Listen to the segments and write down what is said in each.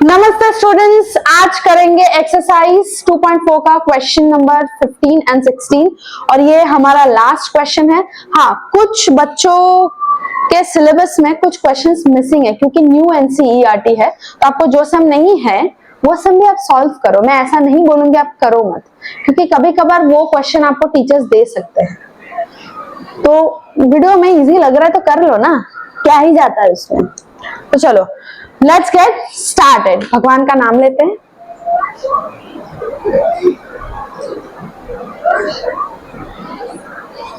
नमस्ते स्टूडेंट्स, आज करेंगे एक्सरसाइज 2.4 का क्वेश्चन नंबर 15 एंड 16 और ये हमारा लास्ट क्वेश्चन है। हाँ, कुछ बच्चों के सिलेबस में कुछ क्वेश्चंस मिसिंग है क्योंकि न्यू एनसीईआरटी है, तो आपको जो सम नहीं है वो सम भी आप सॉल्व करो। मैं ऐसा नहीं बोलूंगी आप करो मत, क्योंकि कभी कभार वो क्वेश्चन आपको टीचर्स दे सकते हैं। तो वीडियो में इजी लग रहा है तो कर लो ना, क्या ही जाता है उसमें। तो चलो लेट्स गेट स्टार्टेड। भगवान का नाम लेते हैं।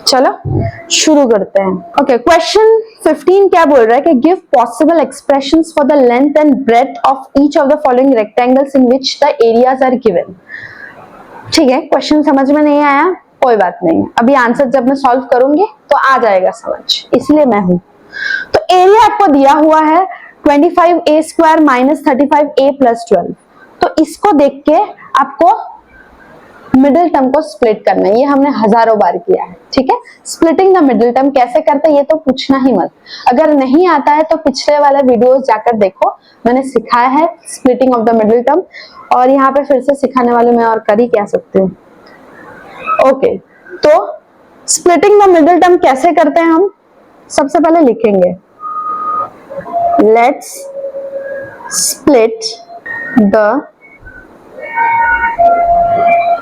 चलो शुरू करते हैं। ओके, क्वेश्चन 15 क्या बोल रहा है कि give possible expressions for the length and breadth of each of the following rectangles in which the areas are given. ठीक है, क्वेश्चन समझ में नहीं आया कोई बात नहीं, अभी आंसर जब मैं सॉल्व करूंगी तो आ जाएगा समझ, इसलिए मैं हूं। तो एरिया आपको दिया हुआ है 25a square minus 35a plus 12। तो इसको देख के आपको मिडिल टर्म को स्प्लिट करना है। ये हमने हजारों बार किया है, ठीक है। स्प्लिटिंग द मिडिल टर्म कैसे करते हैं ये तो पूछना ही मत। अगर नहीं आता है तो पिछले वाले वीडियोस जाकर देखो, मैंने सिखाया है splitting of the middle term, और यहाँ पे फिर से सिखाने वाले मैं और कर ही क्या सकती हूँ। ओके, तो स्प्लिटिंग द मिडिल टर्म कैसे करते हैं हम, सबसे पहले लिखेंगे let's split the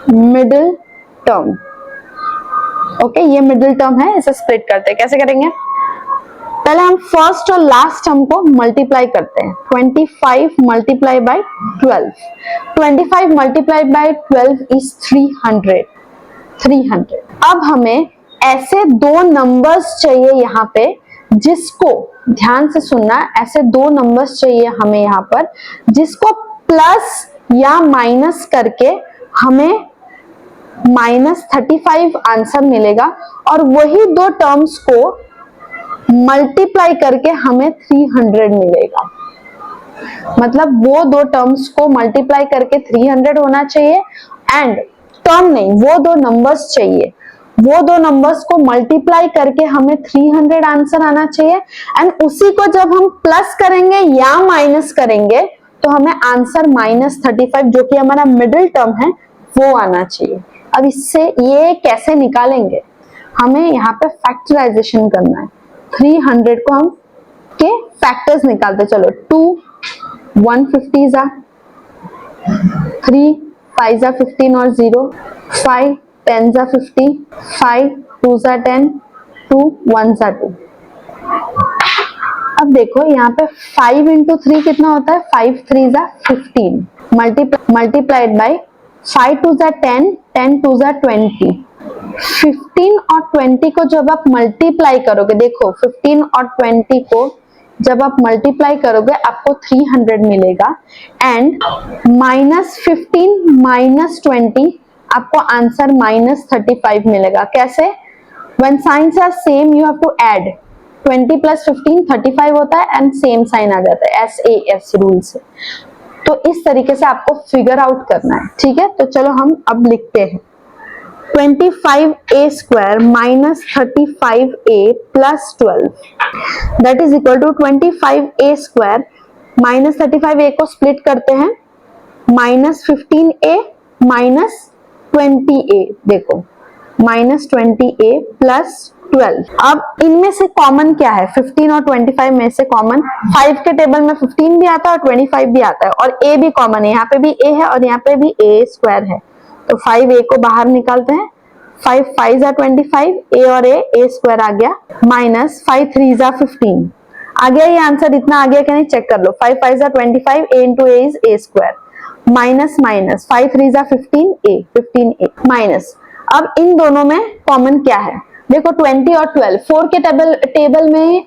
middle term. Okay, ये मिडिल टर्म है, इसे स्प्लिट करते हैं। कैसे करेंगे, पहले हम फर्स्ट और लास्ट टर्म को मल्टीप्लाई करते हैं। 25 multiply by 12, 25 multiply by 12 is 300। अब हमें ऐसे दो नंबर्स चाहिए यहाँ पे, जिसको ध्यान से सुनना, ऐसे दो नंबर्स चाहिए हमें यहाँ पर जिसको प्लस या माइनस करके हमें -35 आंसर मिलेगा, और वही दो टर्म्स को मल्टीप्लाई करके हमें 300 मिलेगा। मतलब वो दो टर्म्स को मल्टीप्लाई करके 300 होना चाहिए, एंड टर्म नहीं, वो दो नंबर्स चाहिए, वो दो नंबर्स को मल्टीप्लाई करके हमें 300 आंसर आना चाहिए, एंड उसी को जब हम प्लस करेंगे या माइनस करेंगे तो हमें आंसर -35 जो कि हमारा मिडिल टर्म है वो आना चाहिए। अब इससे ये कैसे निकालेंगे, हमें यहाँ पे फैक्टराइजेशन करना है। 300 को हम के फैक्टर्स निकालते चलो। 2 150 जा, 3 5 जा 15 और 0, 5 10 जा 50, 5 2 जा 10, 2 1 जा 2। अब देखो यहाँ पे 5 इंटू 3 कितना होता है, 5 3 जा 15 मल्टीप्लाइड बाय 5 2 जा 10, 10 2 जा 20। 15 और 20 को जब आप मल्टीप्लाई करोगे, देखो 15 और 20 को जब आप मल्टीप्लाई करोगे आपको 300 मिलेगा, एंड -15 -20 आपको आंसर -35 मिलेगा। कैसे, when signs are same you have to add 20 plus 15 35 होता है, एंड सेम साइन आ जाता है, SAS रूल से। तो इस तरीके से आपको फिगर आउट करना है, ठीक है। तो चलो हम अब लिखते हैं 25a square minus 35a plus 12 that is equal to 25a square minus 35a को स्प्लिट करते हैं, -15a माइनस 20a, देखो -20a प्लस 12। अब इनमें से कॉमन क्या है, 15 और 25 में से कॉमन 5 के टेबल में 15 भी आता है और 25 भी आता है, और a भी कॉमन है, यहाँ पे भी a है और यहाँ पे भी a स्क्वायर है, तो 5a को बाहर निकालते हैं। 5 5 जा 25, a और a स्क्वायर आ गया, माइनस 5 3 जा 15 आ गया। ये आंसर इतना आ गया कि नहीं चेक कर लो। 5 5 जा 25, a into a is a square, minus minus 5 3 जा 15 a माइनस। अब इन दोनों में कॉमन क्या है, देखो 20 और 12, 4 के टेबल में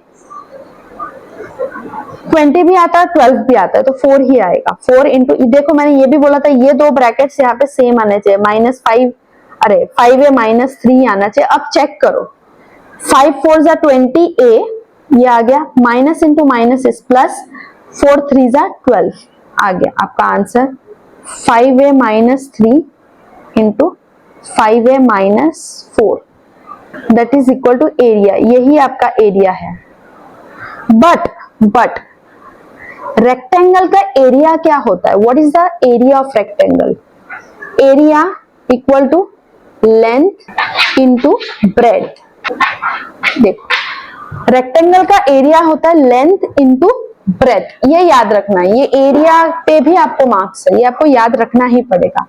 20 भी आता है 12 भी आता है, तो 4 ही आएगा। 4 इंटू, देखो मैंने ये भी बोला था ये दो ब्रैकेट्स यहाँ पे सेम आने चाहिए, -5, अरे 5 है -3 आना चाहिए। अब चेक करो, 5 4 जा 20a ये आ गया, minus into minus is plus, 4 3 जा 12 आ गया। आपका answer 5a -3 into 5a -4 that is equal to area. यही आपका एरिया है। बट रेक्टेंगल का एरिया क्या होता है? What is the area of rectangle? Area equal to length into breadth. देखो, रेक्टेंगल का एरिया होता है लेंथ इंटू ब्रेथ, ये याद रखना है। ये एरिया पे भी आपको मार्क्स है, ये आपको याद रखना ही पड़ेगा।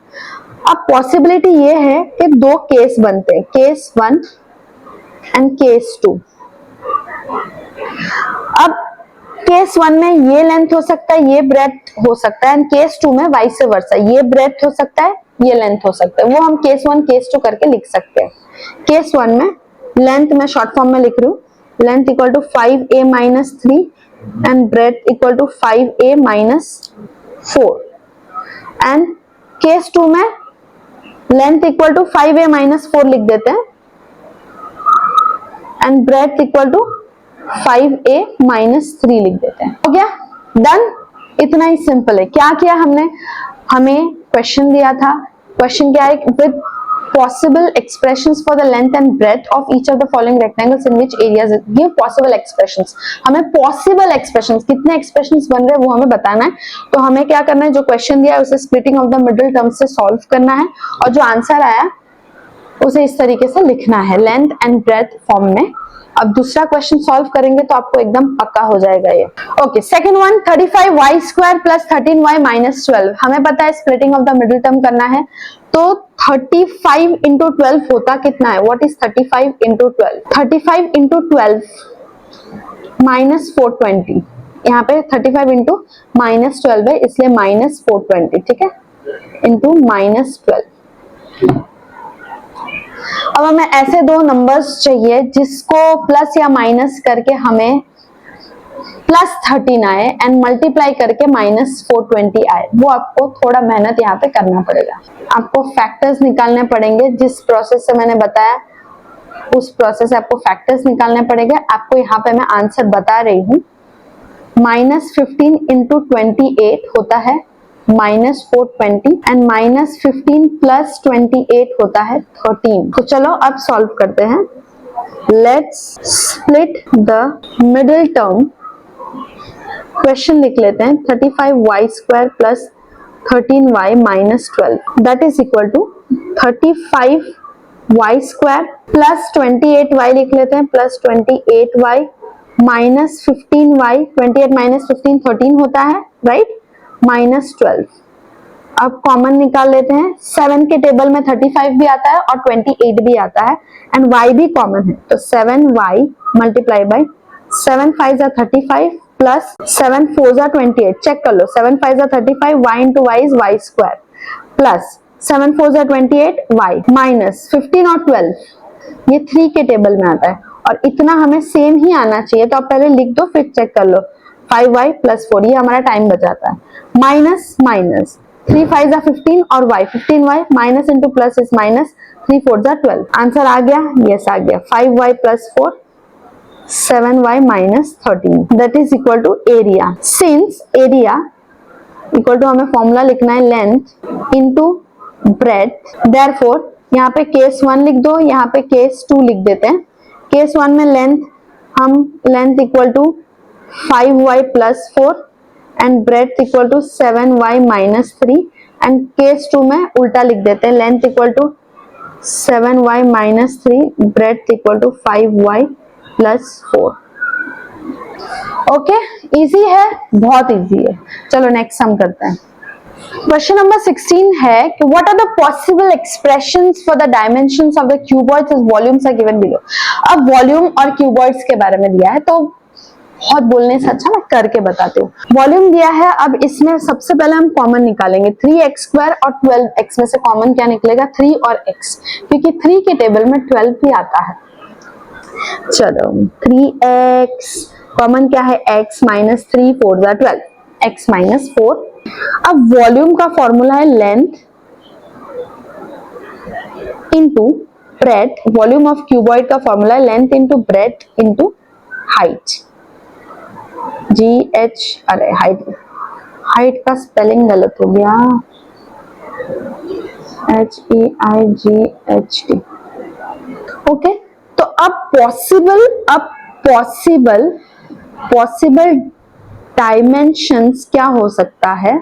अब पॉसिबिलिटी ये है कि दो केस बनते हैं, केस 1 एंड केस 2। अब केस 1 में ये लेंथ हो सकता है, ये ब्रेथ हो सकता है, एंड केस 2 में वाइस वर्सा, ये ब्रेथ हो सकता है, ये लेंथ हो सकता है। वो हम केस 1 केस 2 करके लिख सकते हैं। केस 1 में लेंथ में शॉर्ट फॉर्म में लिख रही हूँ, length equal to 5a minus 3 and breadth equal to 5a minus 4। And case 2 में length equal to 5a minus 4 लिख देते हैं and breadth equal to 5a minus 3 लिख देते हैं। हो गया, डन। इतना ही सिंपल है। क्या किया हमने? हमें क्वेश्चन दिया था, क्वेश्चन क्या है? With possible expressions for the length and breadth of each of the following rectangles in which areas give possible expressions। हमें possible expressions, कितने expressions बन रहे हैं वो हमें बताना है। तो हमें क्या करना है, जो क्वेश्चन दिया है उसे splitting of the middle terms से solve करना है, और जो आंसर आया उसे इस तरीके से लिखना है, लेंथ एंड ब्रेथ फॉर्म में। अब दूसरा क्वेश्चन सॉल्व करेंगे तो आपको एकदम पक्का हो जाएगा ये। Okay, second one, 35y square plus 13y minus 12। हमें पता है splitting of the middle term करना है, तो 35 इंटू 12 होता कितना है? What is 35 into 12? 35 into 12 minus 420। यहाँ पे 35 इंटू माइनस 12 है, इसलिए माइनस 420, ठीक है, इंटू माइनस 12। अब हमें ऐसे दो नंबर्स चाहिए जिसको प्लस या माइनस करके हमें प्लस 13 आए एंड मल्टीप्लाई करके माइनस 420 आए। वो आपको थोड़ा मेहनत यहाँ पे करना पड़ेगा। आपको फैक्टर्स निकालने पड़ेंगे, जिस प्रोसेस से मैंने बताया उस प्रोसेस से आपको फैक्टर्स निकालने पड़ेंगे। आपको यहाँ पे मैं आंसर बता रही हूँ, माइनस 15 इंटू 28 होता है माइनस 420 एंड माइनस 15 प्लस 28 होता है 13। तो चलो अब सॉल्व करते हैं। Let's split the middle term. Question लिख लेते हैं, 35y square plus 13y minus 12 that is equal to 35y square plus 28y लिख लेते हैं plus 28y minus 15y, 28 minus 15 13 होता है, राइट, माइनस 12। अब कॉमन निकाल लेते हैं। 7 के टेबल में 35 भी आता है और 28 भी आता है एंड y भी कॉमन है, तो 7y मल्टीप्लाई बाय 7 5 जा 35 प्लस 7 4 जा 28। चेक कर लो, 7 5 जा 35, y into y is y square plus 7 4 जा 28 y माइनस 15 और 12 ये 3 के टेबल में आता है, और इतना हमें सेम ही आना चाहिए। तो आप पहले लिख दो फिर चेक कर लो, 5y प्लस 4, ये हमारा टाइम बचाता है, माइनस माइनस 3 5 जा 15 और y 15y minus into plus is minus, 3 4 जा 12। आंसर आ गया, यस आ गया, 5y plus 4 7y minus 13 that is equal to area. Since area equal to हमें फॉर्मूला लिखना है लेंथ इंटू ब्रेथ, देयरफॉर यहाँ पे केस 1 लिख दो, यहाँ पे केस 2 लिख देते हैं। केस 1 में लेंथ, हम length equal to 5y plus 4 and breadth equal to 7y minus 3 and case 2 में उल्टा लिख देते हैं, length equal to 7y minus 3 breadth equal to 5y plus 4। Okay, easy है, बहुत इजी है। चलो नेक्स्ट सम करते हैं। क्वेश्चन नंबर 16 है कि what are the possible expressions for the dimensions of the cuboids as volumes are given below. अब volume और क्यूबॉइड्स के बारे में दिया है, तो बहुत बोलने से अच्छा मैं करके बताती हूँ। वॉल्यूम दिया है, अब इसमें सबसे पहले हम कॉमन निकालेंगे, 3x स्क्वायर और 12x में से कॉमन क्या निकलेगा, 3 और x, क्योंकि 3 के टेबल में 12 भी आता है। चलो 3x कॉमन क्या है, x माइनस 3 4 जा 12, x माइनस 4। अब वॉल्यूम का फॉर्मूला है length into breadth, volume of cuboid का फॉर्मूला है length into breadth into height, GH, अरे हाइट का स्पेलिंग गलत हो गया, HEIGHT। ओके, तो अब पॉसिबल डायमेंशंस क्या हो सकता है,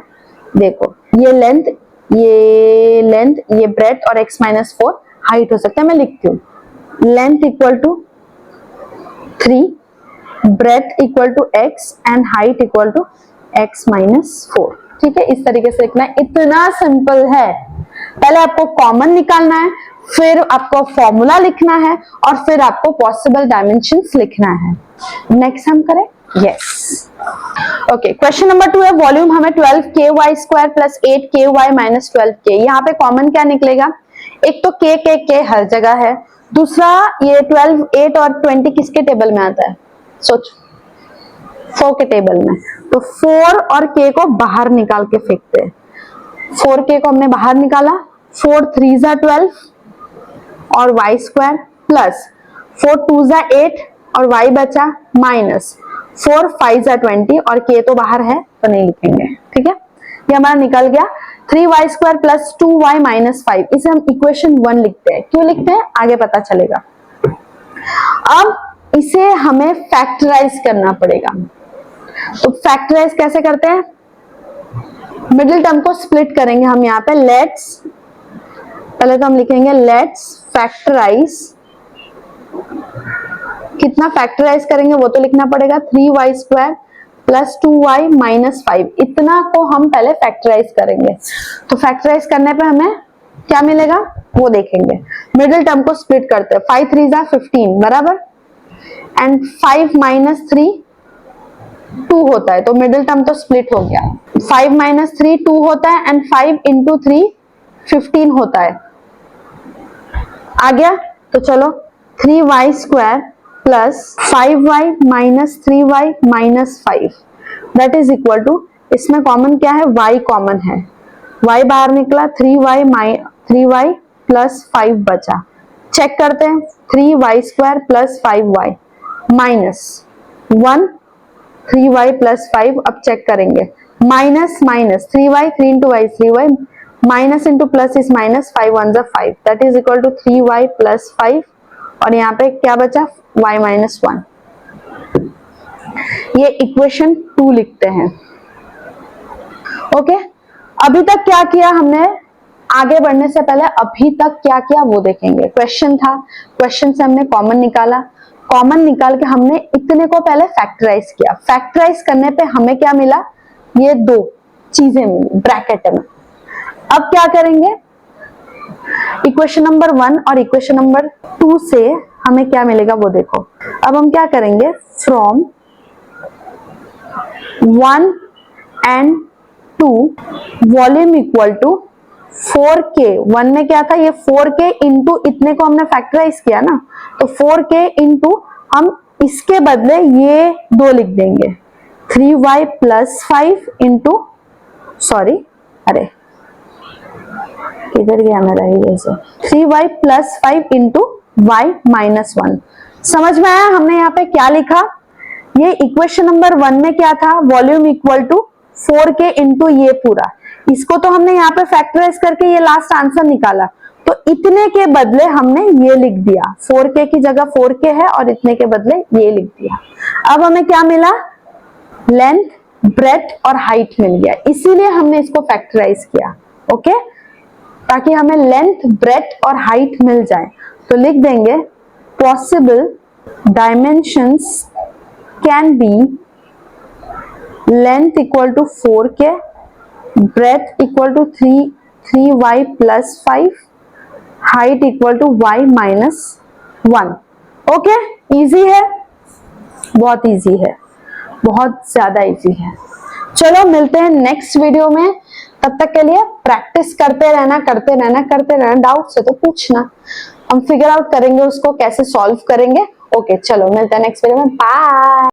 देखो ये लेंथ, ये ब्रेथ और x माइनस 4 हाइट हो सकता है। मैं लिखती हूँ length equal to 3, breadth equal to x and height equal to x minus 4। ठीक है, इस तरीके से लिखना है, इतना सिंपल है। पहले आपको कॉमन निकालना है, फिर आपको फॉर्मूला लिखना है और फिर आपको पॉसिबल डायमेंशंस लिखना है। नेक्स्ट हम करें, यस ओके। क्वेश्चन नंबर 2 है, वॉल्यूम हमें 12ky square plus 8ky minus 12k। यहाँ पे कॉमन क्या निकलेगा, एक तो k हर जगह है, दूसरा ये 12, 8 और 20 किसके टेबल में आता है, सोच 4 के टेबल में। तो 4 और k को बाहर निकाल के फेंकते हैं। 4k को हमने बाहर निकाला, 4 3 जा 12 और y स्क्वायर प्लस 4 2 जा 8 और y बचा माइनस 4 5 जा 20 और k तो बाहर है तो नहीं लिखेंगे। ठीक है, ये हमारा निकल गया 3y square plus 2y minus 5। इसे हम इक्वेशन 1 लिखते हैं। क्यों लिखते हैं आगे पता चलेगा। अब इसे हमें फैक्टराइज करना पड़ेगा। तो फैक्टराइज कैसे करते हैं, मिडिल टर्म को स्प्लिट करेंगे हम यहाँ पे। लेट्स, पहले तो हम लिखेंगे लेट्स फैक्टराइज। कितना फैक्टराइज करेंगे वो तो लिखना पड़ेगा, 3y square plus 2y minus 5। इतना को हम पहले फैक्टराइज करेंगे। तो फैक्टराइज करने पे हमें क्या मिलेगा वो देखेंगे। मिडिल टर्म को स्प्लिट करते हैं, 5 3 जा 15 बराबर, एंड 5 माइनस 3 2 होता है, तो मिडिल टर्म तो स्प्लिट हो गया। 5 माइनस 3 2 होता है एंड 5 इंटू 3 15 होता है। आ गया, तो चलो 3y square plus 5y minus 3y minus 5 that is equal to, इसमें कॉमन क्या है, y कॉमन है, y बाहर निकला, 3y प्लस 5 बचा। चेक करते हैं, 3y square plus 5y minus 1 3y plus 5। अब चेक करेंगे, minus minus 3y 3 into y 3y minus into plus इस माइनस 5 1 जा 5 that is equal to 3y plus 5 और यहाँ पे क्या बचा y माइनस 1। ये इक्वेशन 2 लिखते हैं। ओके, अभी तक क्या किया हमने, आगे बढ़ने से पहले अभी तक क्या किया वो देखेंगे। क्वेश्चन था, क्वेश्चन से हमने कॉमन निकाला, कॉमन निकाल के हमने इतने को पहले फैक्टराइज किया। फैक्टराइज करने पे हमें क्या मिला, ये 2 चीजें मिली ब्रैकेट में। अब क्या करेंगे, इक्वेशन नंबर 1 और इक्वेशन नंबर 2 से हमें क्या मिलेगा वो देखो। अब हम क्या करेंगे, from 1 and 2 volume equal to 4k। 1 में क्या था, ये 4k इंटू इतने को हमने फैक्टराइज किया ना, तो 4k इंटू हम इसके बदले ये 2 लिख देंगे, 3y प्लस 5 इंटू, सॉरी अरे किधर गया मेरा ये, जैसे 3y plus 5 into y minus 1। समझ में आया हमने यहाँ पे क्या लिखा। ये इक्वेशन नंबर 1 में क्या था, volume equal to 4k into ये पूरा, इसको तो हमने यहाँ पे फैक्टराइज करके ये लास्ट आंसर निकाला, तो इतने के बदले हमने ये लिख दिया, 4k की जगह 4k है और इतने के बदले ये लिख दिया। अब हमें क्या मिला, लेंथ, ब्रेथ और हाइट मिल गया, इसीलिए हमने इसको फैक्टराइज किया। ओके, ताकि हमें लेंथ, ब्रेथ और हाइट मिल जाए। तो लिख देंगे possible dimensions can be length equal to 4k, breadth equal to 3y plus 5, height equal to y minus 1। Okay, easy है, बहुत इजी है, बहुत ज्यादा इजी है। चलो मिलते हैं नेक्स्ट वीडियो में, तब तक के लिए प्रैक्टिस करते रहना, करते रहना, करते रहना। डाउट से तो पूछना, हम फिगर आउट करेंगे उसको कैसे सॉल्व करेंगे। ओके, चलो मिलते हैं नेक्स्ट वीडियो में, बाय।